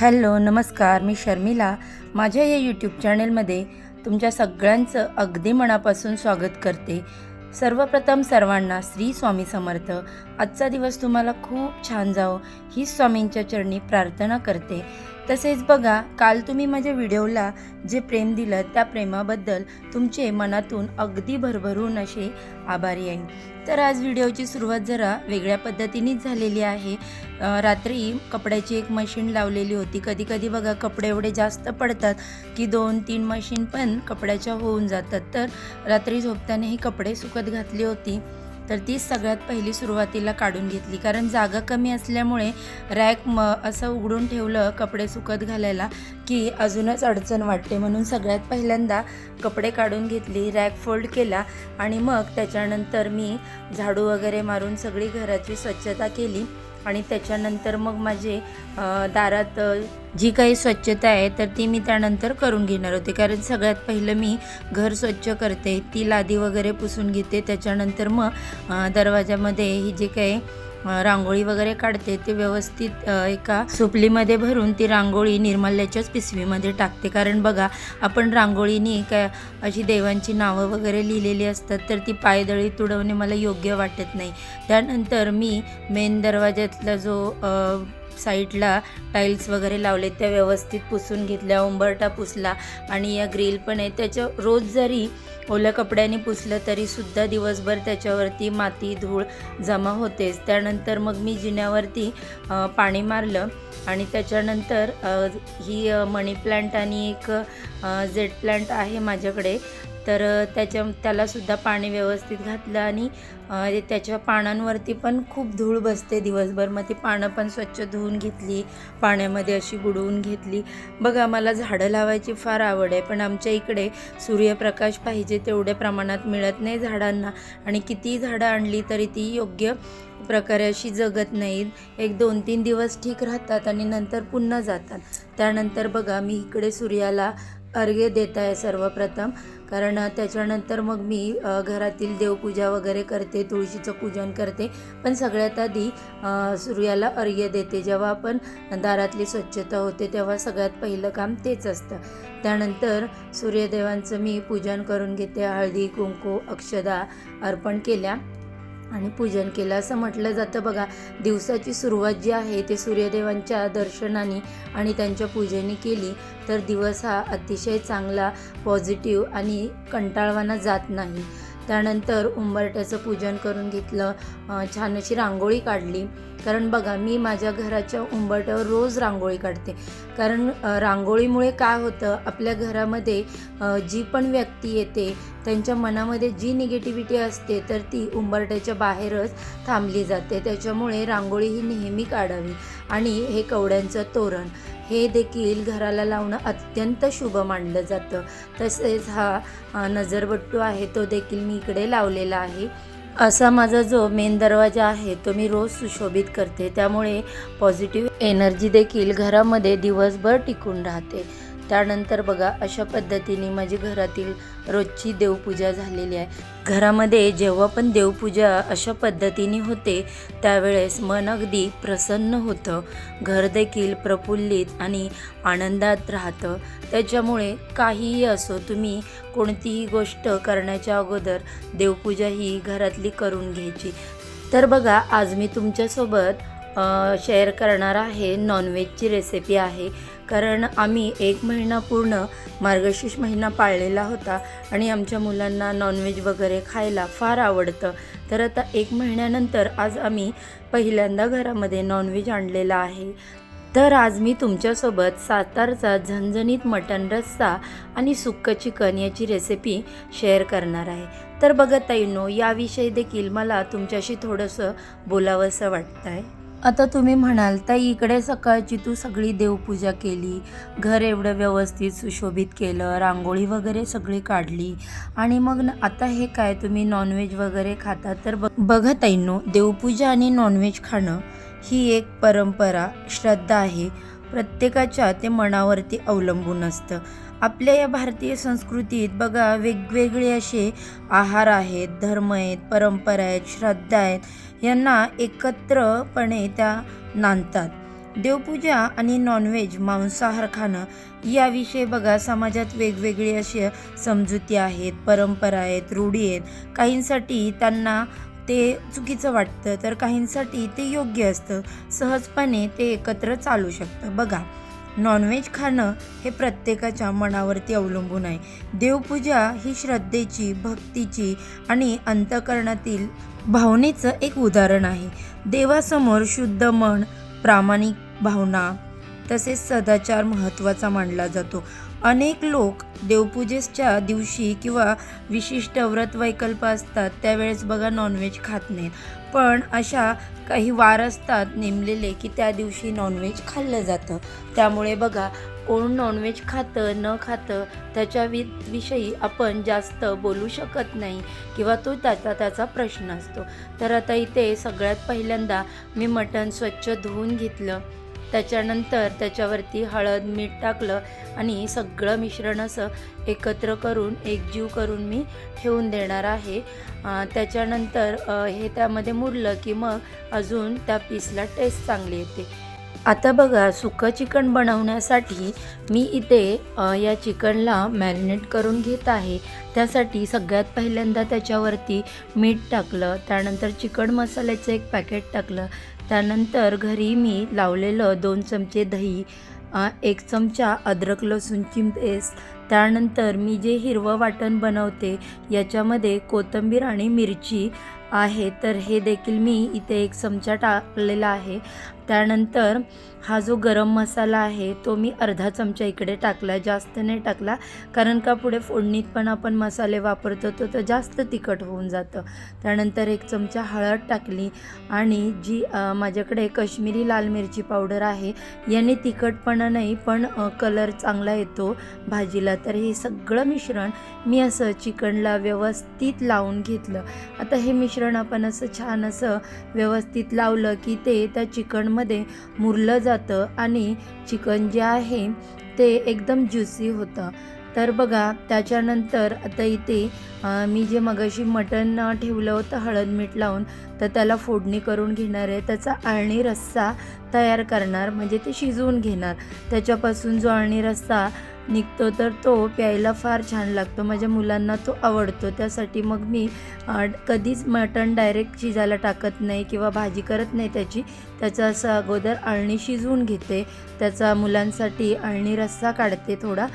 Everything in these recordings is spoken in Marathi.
हॅलो नमस्कार, मी शर्मिला. माझ्या या यूट्यूब चॅनलमध्ये तुमच्या सगळ्यांचं अगदी मनापासून स्वागत करते. सर्वप्रथम सर्वांना श्री स्वामी समर्थ. आजचा दिवस तुम्हाला खूप छान जावो ही स्वामींच्या चरणी प्रार्थना करते. तसेच बघा, काल तुम्ही माझ्या व्हिडिओला जे प्रेम दिलं त्या प्रेमाबद्दल तुमचे मनातून अगदी भरभरून असे आभारी आहे. तर आज व्हिडिओची सुरुवात जरा वेगळ्या पद्धतीनेच झालेली आहे. रात्री कपड्याची एक मशीन लावलेली होती. कधी कधी बघा कपडे एवढे जास्त पडतात की 2-3 मशीन पण कपड्याच्या होऊन जातात. तर रात्री झोपताना ही कपडे सुकत घातली होती. तर ती सगळ्यात पहिली सुरुवातीला काढून घेतली, कारण जागा कमी असल्यामुळे रॅक असं उघडून ठेवलं कपडे सुकत घालायला की अजूनच अडचण वाटते. म्हणून सगळ्यात पहिल्यांदा कपडे काढून घेतली, रॅक फोल्ड केला आणि मग त्याच्यानंतर मी झाडू वगैरे मारून सगळी घराची स्वच्छता केली. आणि त्याच्यानंतर मग माझे दारात जी काही स्वच्छता आहे तर ती मी त्यानंतर करून घेणार होते, कारण सगळ्यात पहिलं मी घर स्वच्छ करते, ती लादी वगैरे पुसून घेते. त्याच्यानंतर मग दरवाजामध्ये ही जे काही रांगोळी वगैरे काढते ते व्यवस्थित एका सुपलीमध्ये भरून ती रांगोळी निर्माल्याच्याच पिशवीमध्ये टाकते. कारण बघा, आपण रांगोळीनी काय अशी देवांची नावं वगैरे लिहिलेली असतात, तर ती पायदळी तुडवणे मला योग्य वाटत नाही. त्यानंतर मी मेन दरवाज्यातला जो साईडला टाईल्स वगैरे लावले त्या व्यवस्थित पुसून घेतल्या, उंबरठा पुसला. आणि या ग्रिल पण आहे, त्याच्या रोज जरी ओल्या कपड्याने पुसलं तरीसुद्धा दिवसभर त्याच्यावरती माती धूळ जमा होतेच. त्यानंतर मग मी जिन्यावरती पाणी मारलं आणि त्याच्यानंतर ही मनी प्लांट आणि एक जेट प्लांट आहे माझ्याकडे, तर त्यालासुद्धा पाणी व्यवस्थित घातलं. आणि त्याच्या पानांवरती पण खूप धूळ बसते दिवसभर, मग ती पानं पण स्वच्छ धुवून घेतली, पाण्यामध्ये अशी बुडवून घेतली. बघा, मला झाडं लावायची फार आवड आहे, पण आमच्या इकडे सूर्यप्रकाश पाहिजे तेवढ्या प्रमाणात मिळत नाही झाडांना. आणि कितीही झाडं आणली तरी ती योग्य प्रकारे अशी जगत नाहीत. 1-2-3 दिवस ठीक राहतात आणि नंतर पुन्हा जातात. त्यानंतर बघा, मी इकडे सूर्याला अर्घ्य देत आहे सर्वप्रथम, कारण त्याच्यानंतर मग मी घरातील देवपूजा वगैरे करते, तुळशीचं पूजन करते. पण सगळ्यात आधी सूर्याला अर्घ्य देते. जेव्हा आपण दारातली स्वच्छता होते तेव्हा सगळ्यात पहिलं काम तेच असतं. त्यानंतर सूर्यदेवांचं मी पूजन करून घेते. हळदी कुंकू अक्षदा अर्पण केल्या आणि पूजन केलं. असं म्हटलं जातं बघा, दिवसाची सुरुवात जी आहे ते सूर्यदेवांच्या दर्शनाने आणि त्यांच्या पूजेने केली तर दिवस हा अतिशय चांगला, पॉझिटिव्ह आणि कंटाळवाना जात नाही. त्यानंतर उंबरठ्याचं पूजन करून घेतलं, छान अशी रांगोळी काढली. कारण बघा, मी माझ्या घराच्या उंबरठ्यावर रोज रांगोळी काढते. कारण रांगोळीमुळे काय होतं, आपल्या घरामध्ये जी पण व्यक्ती येते त्यांच्या मनामध्ये जी निगेटिव्हिटी असते तर ती उंबरठ्याच्या बाहेरच थांबली जाते. त्याच्यामुळे रांगोळी ही नेहमी काढावी. आणि हे कवड्यांचं तोरण हे देखील घराला लावणं अत्यंत शुभ मानलं जातं. तसेच हा नजरबट्टू आहे तो देखील मी इकडे लावलेला आहे. असा माझा जो मेन दरवाजा आहे तो मी रोज सुशोभित करते, त्यामुळे पॉझिटिव्ह एनर्जी देखील घरामध्ये दिवसभर टिकून राहते. त्यानंतर बघा, अशा पद्धतीने माझी घरातील रोजची देवपूजा झालेली आहे. घरामध्ये जेव्हा पण देवपूजा अशा पद्धतीने होते त्यावेळेस मन अगदी प्रसन्न होतं, घर देखील प्रफुल्लित आणि आनंदात राहतं. त्याच्यामुळे काहीही असो, तुम्ही कोणतीही गोष्ट करण्याच्या अगोदर देवपूजा ही घरातली करून घ्यायची. तर बघा, आज मी तुमच्यासोबत शेअर करणार आहे नॉनव्हेजची रेसिपी आहे. कारण आम्ही 1 महिना पूर्ण मार्गशीर्ष महिना पाळलेला होता आणि आमच्या मुलांना नॉनव्हेज वगैरे खायला फार आवडतं. तर आता 1 महिन्यानंतर आज आम्ही पहिल्यांदा घरामध्ये नॉनव्हेज आणलेला आहे. तर आज मी तुमच्यासोबत सातारचा झणझणीत मटण रस्सा आणि सुक्कं चिकन याची रेसिपी शेअर करणार आहे. तर बघा ताईंनो, याविषयी देखील मला तुमच्याशी थोडंसं बोलावंसं वाटतं आहे. आता तुम्ही म्हणाल, ताई इकडे सकाळची तू सगळी देवपूजा केली, घर एवढं व्यवस्थित सुशोभित केलं, रांगोळी वगैरे सगळी काढली आणि मग आता हे काय तुम्ही नॉनव्हेज वगैरे खाता? तर बघा ताईंनो, देवपूजा आणि नॉनव्हेज खाणं ही एक परंपरा, श्रद्धा आहे. प्रत्येकाच्या ते मनावरती अवलंबून असतं. आपल्या या भारतीय संस्कृतीत बघा, वेगवेगळे असे आहार आहेत, धर्म आहेत, परंपरा आहेत, श्रद्धा आहेत, यांना एकत्रपणे त्या नांदतात. देवपूजा आणि नॉनव्हेज मांसाहार खाणं याविषयी बघा समाजात वेगवेगळी अशी समजुती आहेत, परंपरा आहेत, रूढी आहेत. काहींसाठी त्यांना ते चुकीचं वाटतं तर काहींसाठी ते योग्य असतं. सहजपणे ते एकत्र चालू शकतं. बघा, नॉनव्हेज खाणं हे प्रत्येकाच्या मनावरती अवलंबून आहे. देवपूजा ही श्रद्धेची, भक्तीची आणि अंतःकरणातील भावनेचं एक उदाहरण आहे. देवासमोर शुद्ध मन, प्रामाणिक भावना तसेच सदाचार महत्त्वाचा मानला जातो. अनेक लोक देवपूजेच्या दिवशी किंवा विशिष्ट व्रतवैकल्प असतात त्यावेळेस बघा नॉनव्हेज खात नाहीत. पण अशा काही वार असतात नेमलेले की त्या दिवशी नॉनव्हेज खाल्लं जातं. त्यामुळे बघा कोण नॉनव्हेज खातं न खातं त्याच्या विषयी आपण जास्त बोलू शकत नाही किंवा तो त्याचा प्रश्न असतो. तर आता इथे सगळ्यात पहिल्यांदा मी मटण स्वच्छ धुवून घेतलं. त्याच्यानंतर त्याच्यावरती हळद, मीठ टाकलं आणि सगळं मिश्रण असं एकत्र करून एकजीव करून मी ठेवून देणार आहे. त्याच्यानंतर हे त्यामध्ये मुरलं की मग अजून त्या पीसला टेस्ट चांगली येते. आता बघा, सुकं चिकन बनवण्यासाठी मी इथे या चिकनला मॅरिनेट करून घेत आहे. त्यासाठी सगळ्यात पहिल्यांदा त्याच्यावरती मीठ टाकलं, त्यानंतर चिकन मसाल्याचं एक पॅकेट टाकलं, त्यानंतर घरी मी लावलेलं 2 चमचे दही, 1 चमचा अद्रक लसूणची पेस्ट, त्यानंतर मी जे हिरवं वाटण बनवते याच्यामध्ये कोथिंबीर आणि मिरची आहे तर हे देखील मी इथे 1 चमचा टाकलेला आहे. त्यानंतर हा जो गरम मसाला आहे तो मी अर्धा चमचा इकडे टाकला, जास्त नाही टाकला कारण का पुढे फोडणीत पण आपण मसाले वापरतो तर जास्त तिखट होऊन जातं. त्यानंतर 1 चमचा हळद टाकली आणि जी माझ्याकडे काश्मीरी लाल मिरची पावडर आहे याने तिखटपणा नाही पण कलर चांगला येतो भाजीला. तर हे सगळं मिश्रण मी असं चिकनला व्यवस्थित लावून घेतलं. आता हे मिश्रण आपण असं छान असं व्यवस्थित लावलं की ते त्या चिकनमध्ये मुरलं जातं आणि चिकन जे आहे ते एकदम ज्युसी होतं. तर बघा, त्याच्यानंतर आता इथे मी जे मगाशी मटण ठेवलं होतं हळद मीठ लावून तर त्याला फोडणी करून घेणार आहे. त्याचा अळणी रस्सा तयार करणार म्हणजे ते शिजवून घेणार. त्याच्यापासून जो अळणी रस्सा निघतो तर तो प्यायला फार छान लागतो. माझ्या मुलांना तो आवडतो. त्यासाठी मग मी कधीच मटण डायरेक्ट शिजायला टाकत नाही किंवा भाजी करत नाही त्याचा असं अगोदर अळणी शिजवून घेते. त्याचा मुलांसाठी अळणी रस्सा काढते थोडा.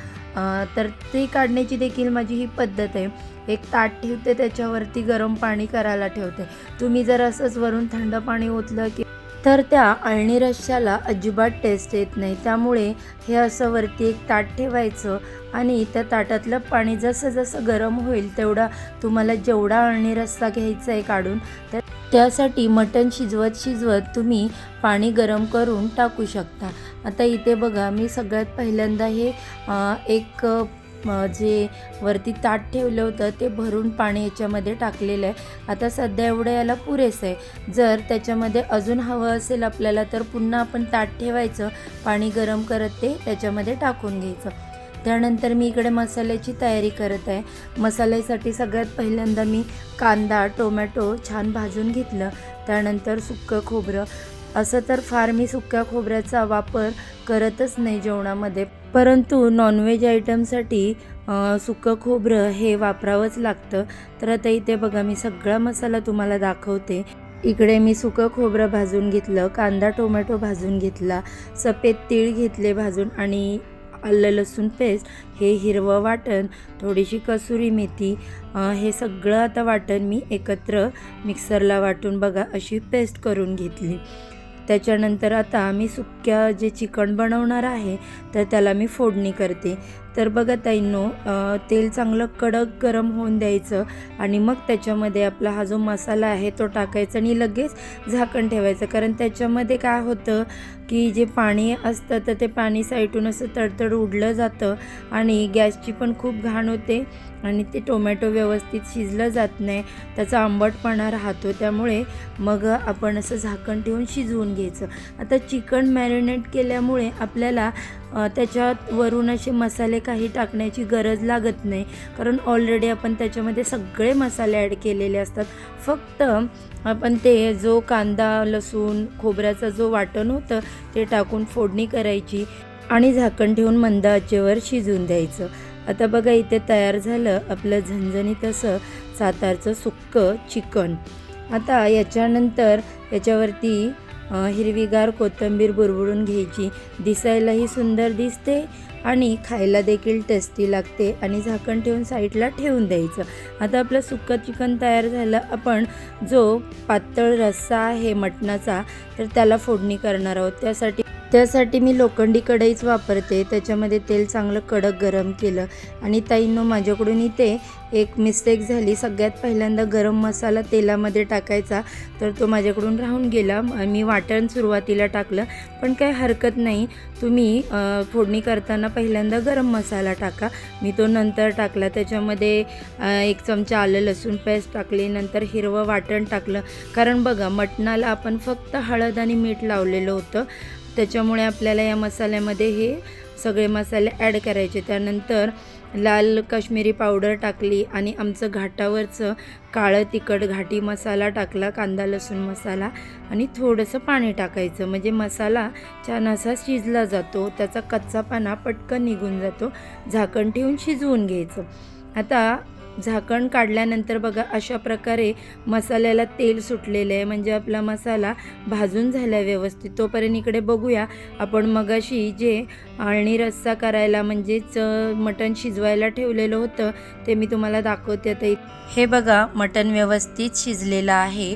तर ते काढण्याची देखील माझी ही पद्धत आहे. एक ताट ठेवते, त्याच्यावरती गरम पाणी करायला ठेवते. तुम्ही जर असंच वरून थंड पाणी ओतलं की तर त्या अळणी रश्श्याला अजिबात टेस्ट येत नाही. त्यामुळे हे असं वरती एक ताट ठेवायचं आणि त्या ताटातलं पाणी जसं जसं गरम होईल तेवढा तुम्हाला जेवढा अळणी रस्सा घ्यायचा आहे काढून तर त्यासाठी मटण शिजवत तुम्ही पाणी गरम करून टाकू शकता. आता इथे बघा, मी सगळ्यात पहिल्यांदा हे एक जे वरती ताट ठेवलं होतं ते भरून पाणी याच्यामध्ये टाकलेलं आहे. आता सध्या एवढं याला पुरेसं आहे. जर त्याच्यामध्ये अजून हवं असेल आपल्याला तर पुन्हा आपण ताट ठेवायचं, पाणी गरम करत ते त्याच्यामध्ये टाकून घ्यायचं. त्यानंतर मी इकडे मसाल्याची तयारी करत आहे. मसाल्यासाठी सगळ्यात पहिल्यांदा मी कांदा, टोमॅटो छान भाजून घेतलं. त्यानंतर सुक्कं खोबरं, असं तर फार मी सुक्या खोबऱ्याचा वापर करतच नाही जेवणामध्ये, परंतु नॉनव्हेज आयटमसाठी सुकं खोबरं हे वापरावंच लागतं. तर आता इथे बघा, मी सगळा मसाला तुम्हाला दाखवते. इकडे मी सुकं खोबरं भाजून घेतलं, कांदा टोमॅटो भाजून घेतला, सफेद तीळ घेतले भाजून आणि आलं लसूण पेस्ट, हे हिरवं वाटण, थोडीशी कसुरी मेथी, हे सगळं आता वाटण मी एकत्र मिक्सरला वाटून बघा अशी पेस्ट करून घेतली. त्याच्यानंतर आता मी सुक्या जे चिकन बनवणार आहे तर त्याला मी फोडणी करते. तर बघा ताईंनो, तेल चांगलं कडक गरम होऊन द्यायचं आणि मग त्याच्यामध्ये आपला हा जो मसाला आहे तो टाकायचा आणि लगेच झाकण ठेवायचं. कारण त्याच्यामध्ये काय होतं की जे पाणी असतं तर ते पाणी साईडून असं तडतड उडलं जातं आणि गॅसची पण खूप घाण होते आणि ते टोमॅटो व्यवस्थित शिजलं जात नाही, त्याचा आंबटपणा राहतो. त्यामुळे मग आपण असं झाकण ठेवून शिजवून घ्यायचं. आता चिकन मॅरिनेट केल्यामुळे आपल्याला त्याच्यात वरून असे मसाले काही टाकण्याची गरज लागत नाही, कारण ऑलरेडी आपण त्याच्यामध्ये सगळे मसाले ॲड केलेले असतात. फक्त आपण ते जो कांदा लसूण खोबऱ्याचा जो वाटण होतं ते टाकून फोडणी करायची आणि झाकण ठेवून मंद आचेवर शिजवून द्यायचं. आता बघा इथे तयार झालं आपलं झणझणीत असं सातारचं सुक्कं चिकन. आता याच्यानंतर याच्यावरती हिरवीगार कोथिंबीर बुरबुरून घ्यायची. दिसायलाही सुंदर दिसते आणि खायला देखील टेस्टी लागते आणि झाकण ठेवून साईडला ठेवून द्यायचं. आता आपलं सुक्कं चिकन तयार झालं. आपण जो पातळ रस्सा आहे मटणाचा तर त्याला फोडणी करणार आहोत. त्यासाठी मी लोखंडी कढईच वापरते. त्याच्यामध्ये तेल चांगलं कडक गरम केलं आणि ताईंनो माझ्याकडून इथे एक मिस्टेक झाली. सगळ्यात पहिल्यांदा गरम मसाला तेलामध्ये टाकायचा तर तो माझ्याकडून राहून गेला. मी वाटण सुरुवातीला टाकलं, पण काही हरकत नाही. तुम्ही फोडणी करताना पहिल्यांदा गरम मसाला टाका. मी तो नंतर टाकला. त्याच्यामध्ये 1 चमचा आलं लसूण पेस्ट टाकली, नंतर हिरवं वाटण टाकलं. कारण बघा मटणाला आपण फक्त हळद आणि मीठ लावलेलं होतं, त्याच्यामुळे आपल्याला या मसाल्यामध्ये हे सगळे मसाले ॲड करायचे. त्यानंतर लाल काश्मीरी पावडर टाकली आणि आमचं घाटावरचं काळं तिखट घाटी मसाला टाकला, कांदा लसूण मसाला आणि थोडंसं पाणी टाकायचं. म्हणजे मसाला छान असा शिजला जातो, त्याचा कच्चापणा पटकन निघून जातो. झाकण ठेवून शिजवून घ्यायचं. आता झाकण काढल्यानंतर बघा अशा प्रकारे मसाल्याला तेल सुटलेलं आहे, म्हणजे आपला मसाला भाजून झाला व्यवस्थित. तोपर्यंत इकडे बघूया आपण मगाशी जे आळणी रस्सा करायला म्हणजेच मटण शिजवायला ठेवलेलं होतं ते मी तुम्हाला दाखवते. आता हे बघा मटण व्यवस्थित शिजलेलं आहे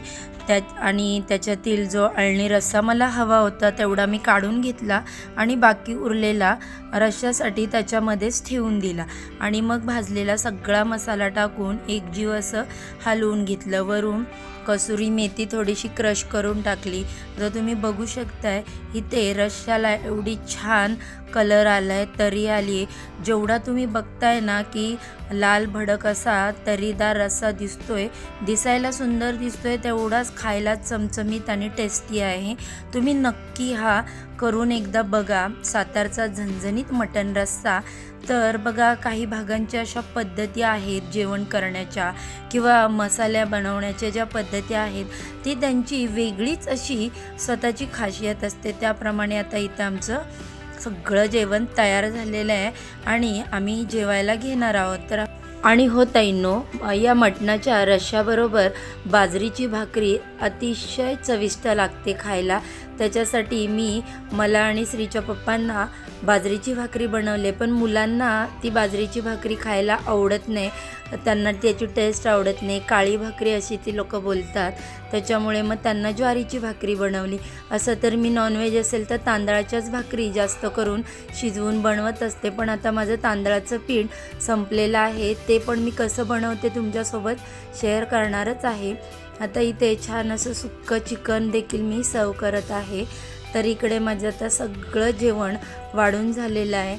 आणि त्याच्यातील जो अळणी रस्सा मला हवा होता तेवढा मी काढून घेतला आणि बाकी उरलेला रश्श्यासाठी त्याच्यामध्येच ठेवून दिला आणि मग भाजलेला सगळा मसाला टाकून एकजीव असं हलवून घेतलं. वरून कसुरी मेथी थोडीशी क्रश करून टाकली. तर तुम्ही बघू शकताय इथे रश्श्याला एवढी छान कलर आला आहे, तरी आली आहे. जेवढा तुम्ही बघताय ना की लाल भडक असा तरीदार रस्सा दिसतोय, दिसायला सुंदर दिसतोय, तेवढाच खायला चमचमीत आणि टेस्टी आहे. तुम्ही नक्की हा करून एकदा बघा, सातारचा झणझणीत मटण रस्सा. तर बघा काही भागांच्या अशा पद्धती आहेत जेवण करण्याच्या किंवा मसाल्या बनवण्याच्या ज्या पद्धती आहेत ती त्यांची वेगळीच अशी स्वतःची खासियत असते. त्याप्रमाणे आता इथं आमचं सगळं जेवण तयार झालेलं आहे आणि आम्ही जेवायला घेणार आहोत. तर आणि हो ताईंनो, या मटणाच्या रश्श्याबरोबर बाजरीची भाकरी अतिशय चविष्ट लागते खायला. त्याच्यासाठी मला आणि श्रीच्या पप्पांना बाजरीची भाकरी बनवले, पण मुलांना ती बाजरीची भाकरी खायला आवडत नाही, त्यांना त्याची टेस्ट आवडत नाही. काळी भाकरी अशी ती लोक बोलतात, त्याच्यामुळे मग त्यांना ज्वारीची भाकरी बनवली. असं तर मी नॉनव्हेज असेल तर तांदळाच्याच भाकरी जास्त करून शिजवून बनवत असते, पण आता माझं तांदळाचं पीठ संपलेलं आहे. ते पण मी कसं बनवते तुमच्यासोबत शेअर करणारच आहे. आता इथे छान असं सुक्कं चिकन देखील मी सर्व करत आहे. तर इकडे माझं आता सगळं जेवण वाढून झालेलं आहे.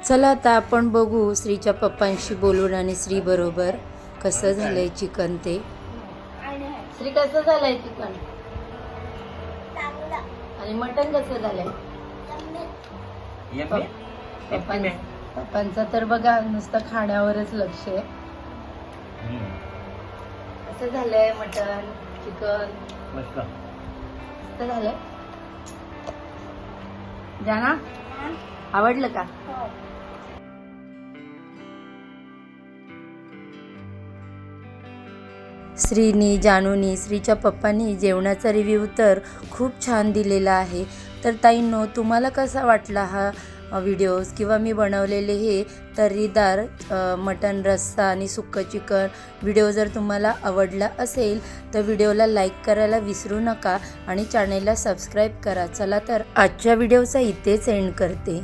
चला आता आपण बघू श्रीच्या पप्पांशी बोलून आणि श्री बरोबर कसं झालंय चिकन ते. श्री कसं झालंय चिकन आणि मटन कसं झालंय? पप्पांचं तर बघा नुसतं खाण्यावरच लक्ष आहे. कसं झालंय मटन चिकन? मस्त झालंय. जाना आवडलं का? श्रीनी जानूनी श्रीच्या पप्पांनी जेवणाचा रिव्ह्यू तर खूप छान दिलेला आहे. तर ताईंनो, तुम्हाला कसा वाटला हा व्हिडिओज किंवा मी बनवलेले हे तर्रीदार मटण रस्सा आणि सुक्कं चिकन व्हिडिओ जर तुम्हाला आवडला असेल तर व्हिडिओला लाईक करायला विसरू नका आणि चॅनेलला सबस्क्राईब करा. चला तर आजच्या व्हिडिओचा इथेच एंड करते.